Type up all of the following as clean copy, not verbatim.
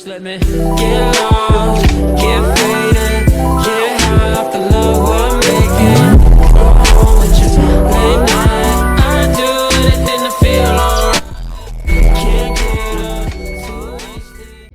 let me get lost, get faded, get high off the love we're making. Go home with you late night. I'd do anything to feel alright. Can't get up, too wasted.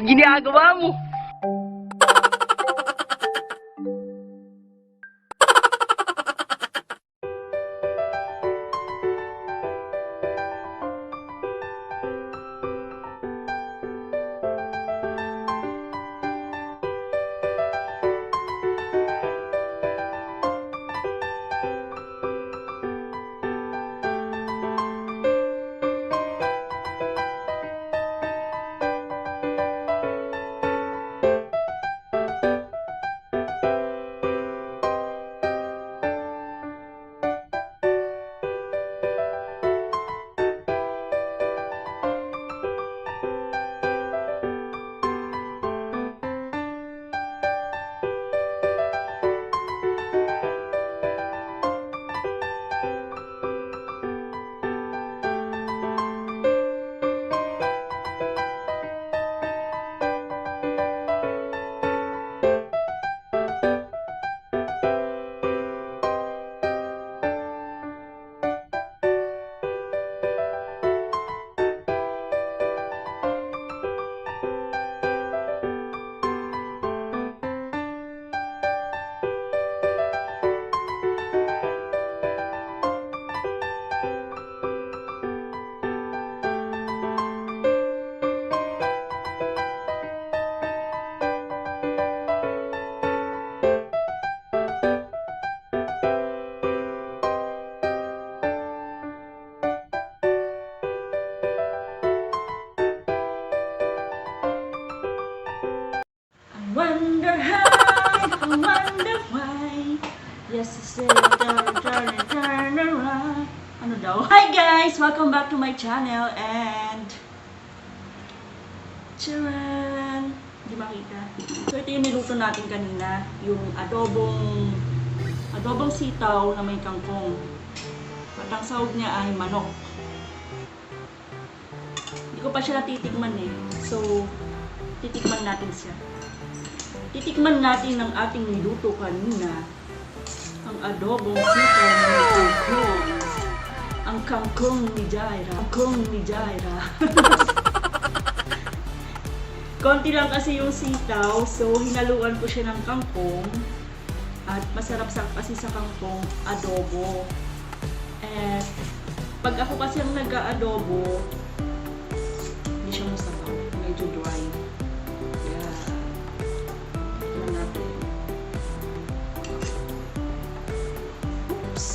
Ginagawa mo? just to say, turn around. Ano daw? Hi guys! Welcome back to my channel and... Charan! Hindi makita. So ito yung niluto natin kanina. Yung adobong sitaw na may kangkong. At ang sahog niya ay manok. Hindi ko pa siya natitikman eh. So, titikman natin siya. Titikman natin ang ating niluto kanina. Ang adobong sitaw na may kangkong. Ang kangkong ni Jaira. Kangkong ni Jaira. Konti lang kasi yung sitaw, so hinaluan ko siya ng kangkong. At masarap kasi sa kangkong, adobo. And pag ako kasi ang nag-adobo, hindi siya masabaw. Medyo dry. Yeah. Ito natin. Oops.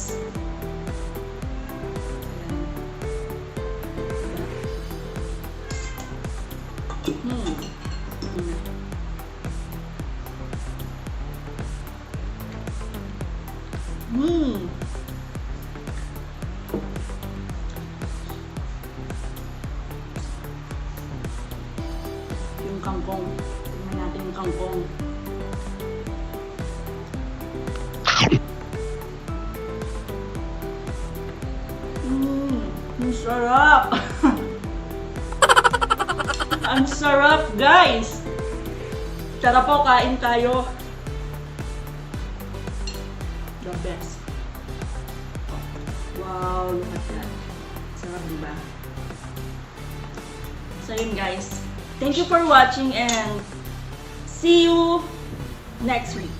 Yung kangkong. Tingnan natin yung kangkong. Ang sarap! Ang sarap, guys! Tara po, kain tayo. The best. Wow, look at that. Sarap, diba? So yun guys. Thank you for watching and see you next week.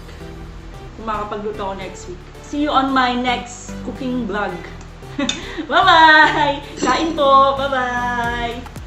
Kung makapagluto ako next week. See you on my next cooking vlog. Bye-bye! Kain po! Bye-bye!